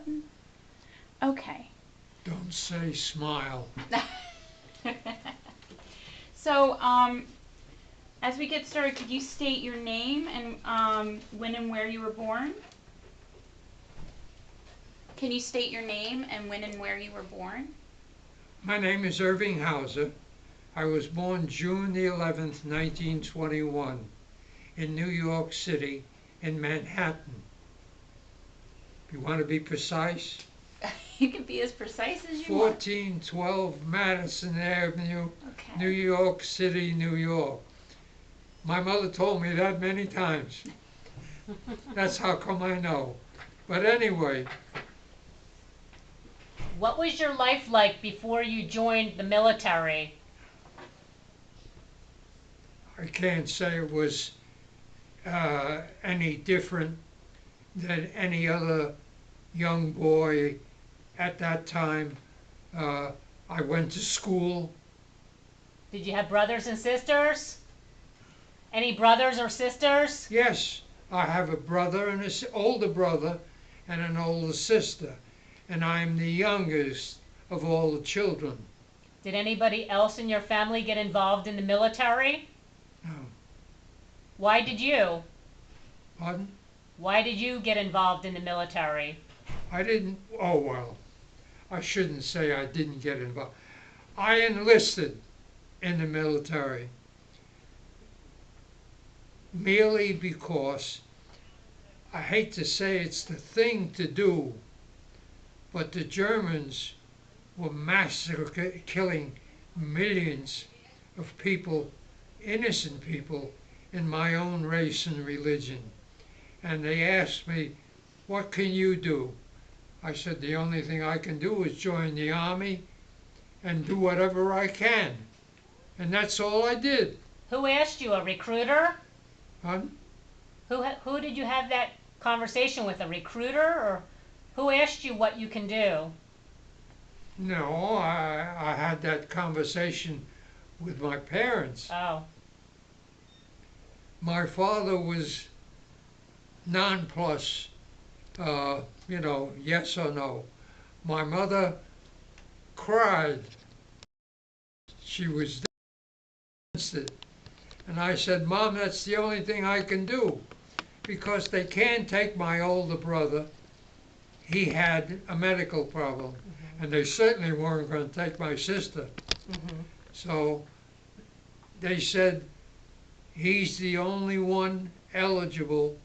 button? Okay. Don't say smile. So, as we get started, could you state your name and when and where you were born? Can you state your name and when and where you were born? My name is Irving Hauser. I was born June the 11th, 1921, in New York City, in Manhattan. If you want to be precise, You can be as precise as you want. 1412 Madison Avenue, New Okay. York City, New York. My mother told me that many times. That's how come I know. But anyway, What was your life like before you joined the military? I can't say it was any different than any other young boy at that time. Uh, I went to school. Did you have brothers and sisters? Any brothers or sisters? Yes, I have a brother and an older brother and an older sister, and I'm the youngest of all the children. Did anybody else in your family get involved in the military? No, Why did you? pardon? Why did you get involved in the military? I didn't. Oh well, I shouldn't say I didn't get involved. I enlisted in the military merely because I hate to say it's the thing to do, but the Germans were killing millions of people, innocent people, in my own race and religion. And they asked me, what can you do? I said, the only thing I can do is join the army and do whatever I can. And that's all I did. Who asked you? A recruiter? Huh? Who did you have that conversation with? A recruiter, or who asked you what you can do? No, I had that conversation with my parents. Oh, My father was nonplussed, yes or no. My mother cried. She was against it. And I said, Mom, that's the only thing I can do because they can't take my older brother. He had a medical problem, and they certainly weren't going to take my sister. mm-hmm. So they said, he's the only one eligible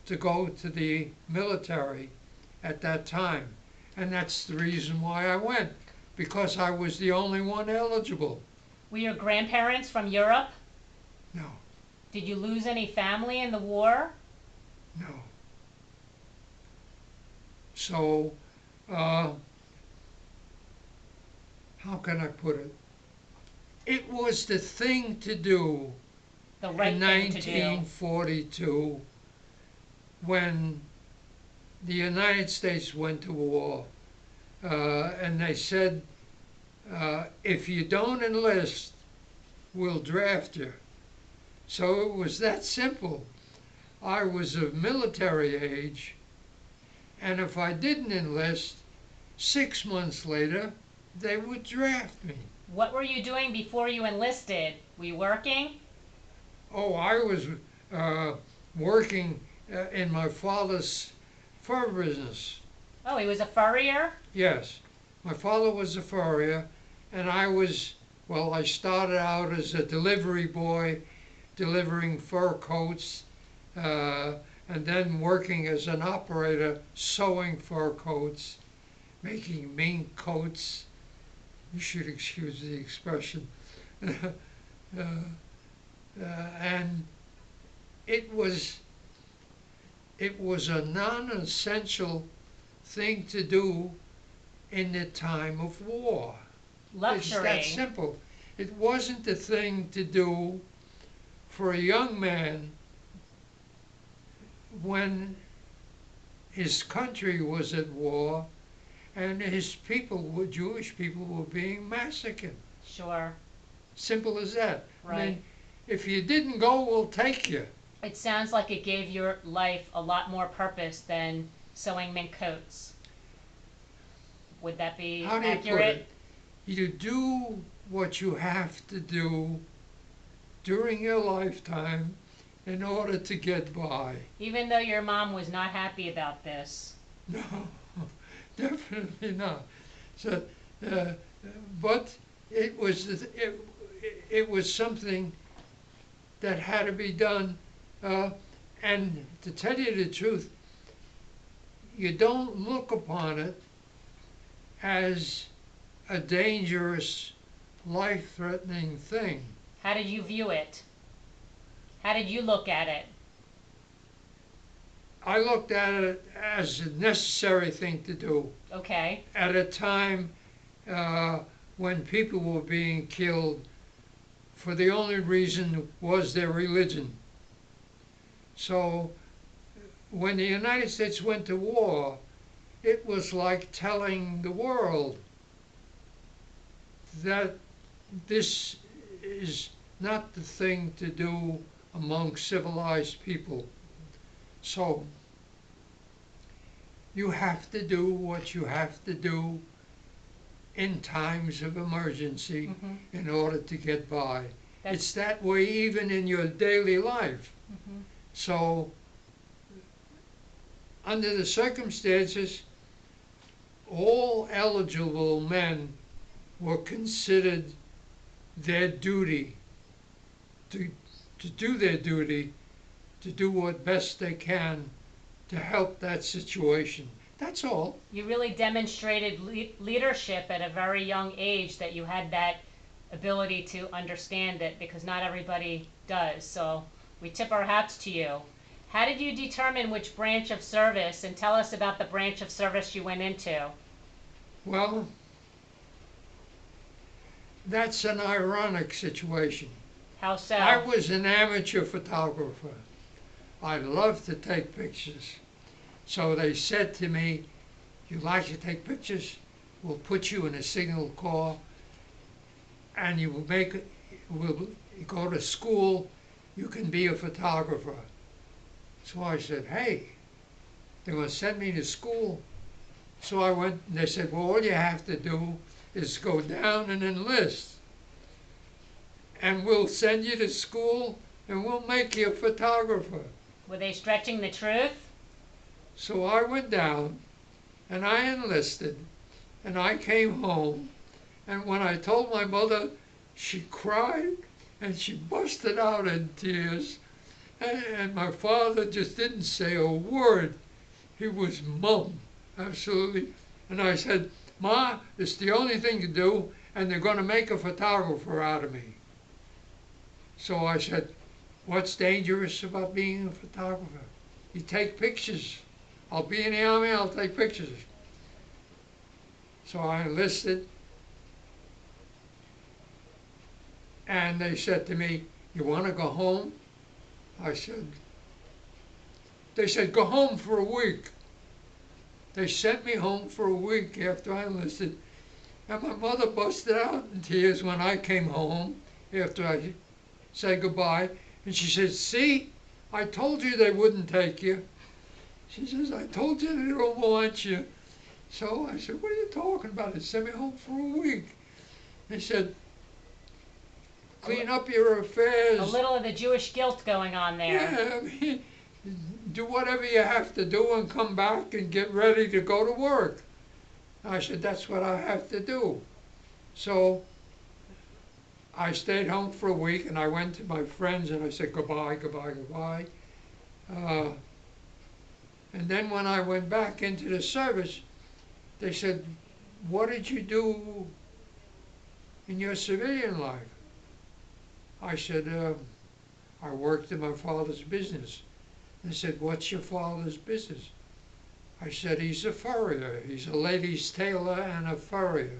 to go to the military at that time. And that's the reason why I went, because I was the only one eligible. Were your grandparents from Europe? No, Did you lose any family in the war? no. So, uh, how can I put it? It was the thing to do The in right thing to do. 1942 when the United States went to war. And they said, if you don't enlist, we'll draft you. So it was that simple. I was of military age, and if I didn't enlist, 6 months later, they would draft me. What were you doing before you enlisted? Were you working? Oh, I was uh, working in my father's fur business. Oh, he was a furrier? Yes, my father was a furrier, and I started out as a delivery boy, delivering fur coats, and then working as an operator, sewing fur coats, making mink coats. You should excuse the expression. uh, and it was it was a non-essential thing to do in the time of war. It's that Luxury. simple. It wasn't the thing to do for a young man when his country was at war and his Jewish people, were being massacred. Sure. Simple as that. I Right. mean, if you didn't go, we'll take you. It sounds like it gave your life a lot more purpose than sewing mink coats. Would that be How do you put accurate? it? You do what you have to do during your lifetime in order to get by. Even though your mom was not happy about this. No, definitely not. So, uh, but it was something that had to be done. Uh, and to tell you the truth, you don't look upon it as a dangerous, life-threatening thing. How did you view it? How did you look at it? I looked at it as a necessary thing to do Okay. at a time uh, when people were being killed for the only reason was their religion. So when the United States went to war, it was like telling the world that this is not the thing to do among civilized people. So you have to do what you have to do in times of emergency Mm-hmm. in order to get by. That's, It's that way even in your daily life. mm-hmm. So under the circumstances, all eligible men were considered their duty to, to do their duty, to do what best they can to help that situation. That's all. You really demonstrated leadership at a very young age, that you had that ability to understand it, because not everybody does. So we tip our hats to you. How did you determine which branch of service, and tell us about the branch of service you went into? Well, that's an ironic situation. How so? I was an amateur photographer. I love to take pictures. So they said to me, "You like to take pictures? We'll put you in a signal corps and we'll go to school. You can be a photographer." So I said, "Hey, they want to send me to school." So I went and they said, "Well, all you have to do is go down and enlist. And we'll send you to school and we'll make you a photographer." Were they stretching the truth? So I went down and I enlisted and I came home, and when I told my mother, she cried and she busted out in tears, and my father just didn't say a word. He was mum, absolutely. And I said, "Ma, it's the only thing to do, and they're going to make a photographer out of me." So I said, "What's dangerous about being a photographer? You take pictures. I'll be in the army, I'll take pictures." So I enlisted, and they said to me, "You want to go home?" I said, they said, "Go home for a week." They sent me home for a week after I enlisted, and my mother busted out in tears when I came home after I said goodbye, and she said, "See, I told you they wouldn't take you." She says, "I told you they don't want you." So I said, "What are you talking about? They sent me home for a week." They said, "Clean up your affairs." A little of the Jewish guilt going on there. Yeah, I mean, do whatever you have to do and come back and get ready to go to work. I said, "That's what I have to do." So I stayed home for a week and I went to my friends and I said goodbye, goodbye, goodbye. Uh, and then when I went back into the service, they said, "What did you do in your civilian life?" I said, "I worked in my father's business." They said, "What's your father's business?" I said, "He's a furrier. He's a ladies' tailor and a furrier."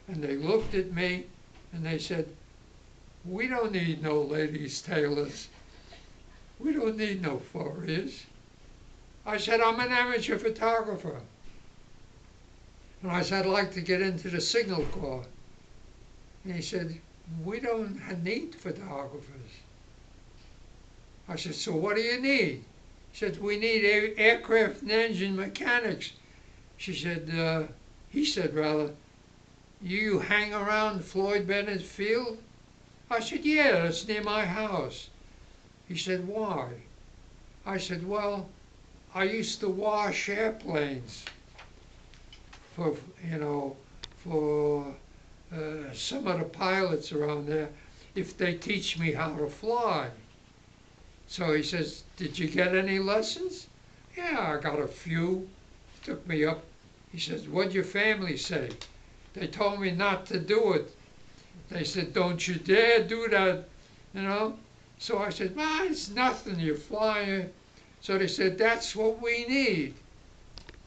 And they looked at me and they said, "We don't need no ladies' tailors. We don't need no furriers." I said, "I'm an amateur photographer." And I said, "I'd like to get into the signal corps." And he said, "We don't need photographers." I said, "So what do you need?" He said, "We need aircraft and engine mechanics." She said, He said, rather, you hang around Floyd Bennett's field? I said, yeah, it's near my house. He said, why? I said, well, I used to wash airplanes for, you know, for some of the pilots around there if they teach me how to fly. So he says, did you get any lessons? Yeah, I got a few. Took me up. He says, what'd your family say? They told me not to do it. They said, don't you dare do that, you know? So I said, it's nothing, you're flying. So they said, that's what we need.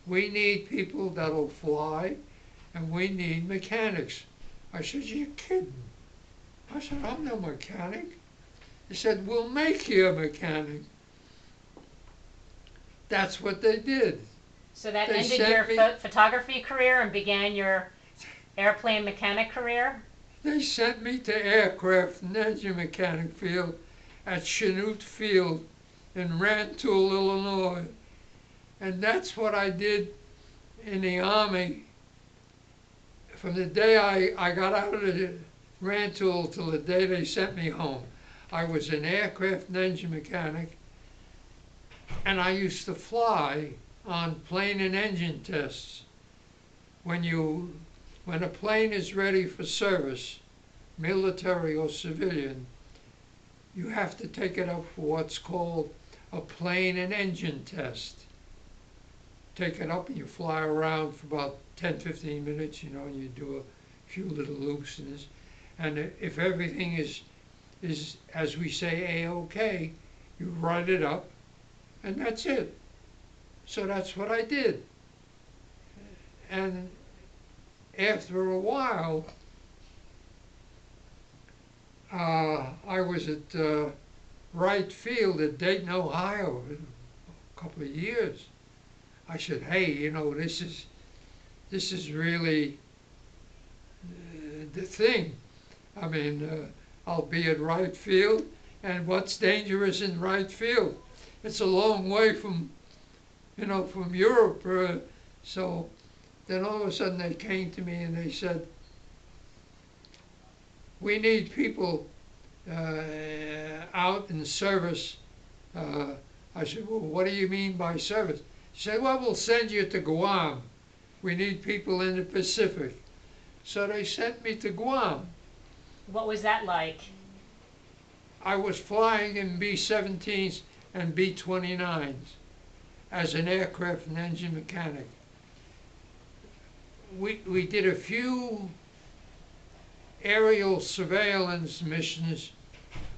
We need people that'll fly, and we need mechanics. I said, you're kidding. I said, I'm no mechanic. They said, we'll make you a mechanic. That's what they did. So that They ended sent your me- photography career and began your airplane mechanic career? They sent me to aircraft and engine mechanic field at Chanute Field in Rantoul, Illinois. And that's what I did in the Army from the day I got out of the Rantoul till the day they sent me home. I was an aircraft and engine mechanic, and I used to fly on plane and engine tests. When a plane is ready for service, military or civilian, you have to take it up for what's called a plane and engine test. Take it up and you fly around for about 10-15 minutes, you know, and you do a few little loops in this. And if everything is as we say, A-OK, you write it up, and that's it. So that's what I did. And after a while, I was at Wright Field at Dayton, Ohio, a couple of years. I said, hey, you know, this is really the thing. I mean, I'll be at Wright Field, and what's dangerous in Wright Field? It's a long way from, you know, from Europe. So then all of a sudden they came to me and they said, we need people out in service. I said, well, what do you mean by service? He said, well, we'll send you to Guam. We need people in the Pacific. So they sent me to Guam. What was that like? I was flying in B-17s and B-29s as an aircraft and engine mechanic. We did a few aerial surveillance missions,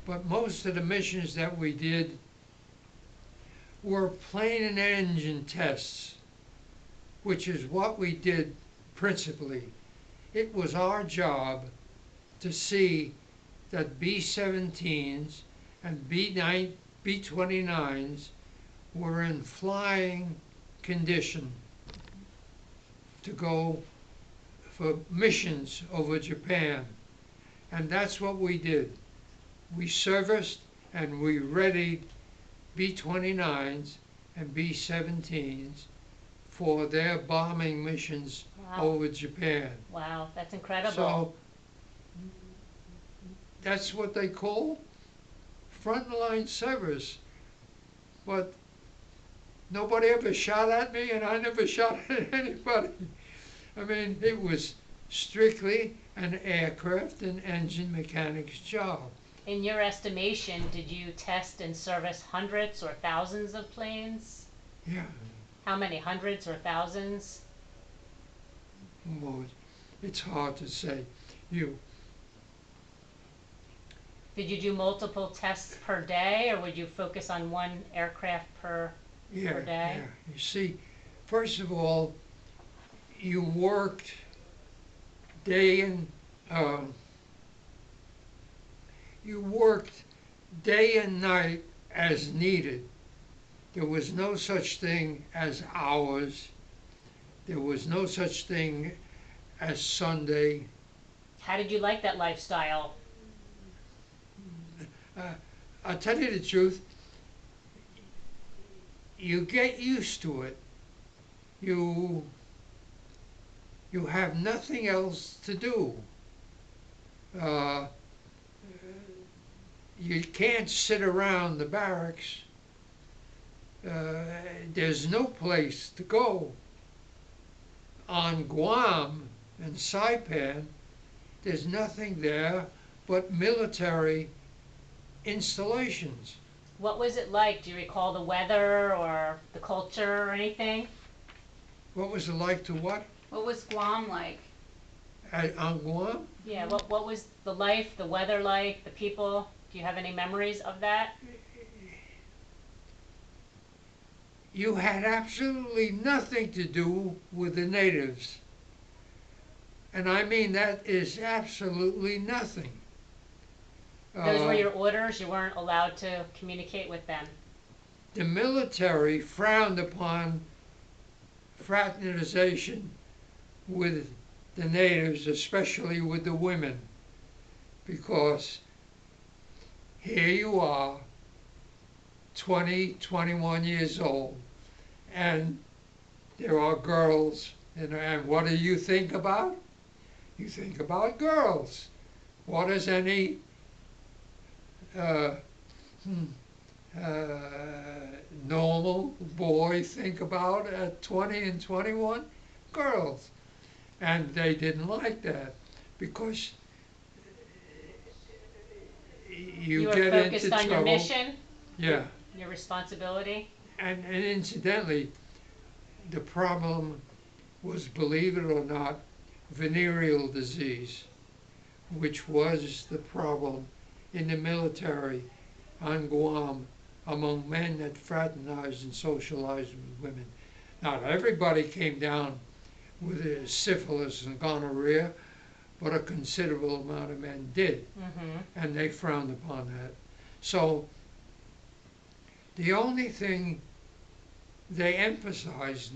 but most of the missions that we did were plane and engine tests, which is what we did principally. It was our job to see that B-17s and B-29s were in flying condition to go for missions over Japan. And that's what we did. We serviced and we readied B-29s and B-17s for their bombing missions over Japan. Wow, that's incredible. So that's what they call frontline service. But nobody ever shot at me, and I never shot at anybody. I mean, it was strictly an aircraft and engine mechanic's job. In your estimation, did you test and service hundreds or thousands of planes? Yeah. How many, hundreds or thousands? Well, it's hard to say. Did you do multiple tests per day, or would you focus on one aircraft per day? Yeah. You see, first of all, you worked day and night as needed. There was no such thing as hours. There was no such thing as Sunday. How did you like that lifestyle? I'll tell you the truth, you get used to it. you have nothing else to do. Uh, you can't sit around the barracks. Uh, there's no place to go. On Guam and Saipan, there's nothing there but military installations. What was it like? Do you recall the weather or the culture or anything? What was it like to what? What was Guam like? On Guam? Yeah, what was the life, the weather like, the people? Do you have any memories of that? You had absolutely nothing to do with the natives. And I mean that is absolutely nothing. Those were your orders? You weren't allowed to communicate with them? The military frowned upon fraternization with the natives, especially with the women, because here you are, 20, 21 years old, and there are girls, and what do you think about? You think about girls. What does any uh, hmm, normal boy think about at 20 and 21? Girls. And they didn't like that because You you were get into focused on your trouble. mission, Yeah. your responsibility? And incidentally, the problem was, believe it or not, venereal disease, which was the problem in the military on Guam among men that fraternized and socialized with women. Not everybody came down with syphilis and gonorrhea, but a considerable amount of men did, Mm-hmm. and they frowned upon that. So the only thing they emphasized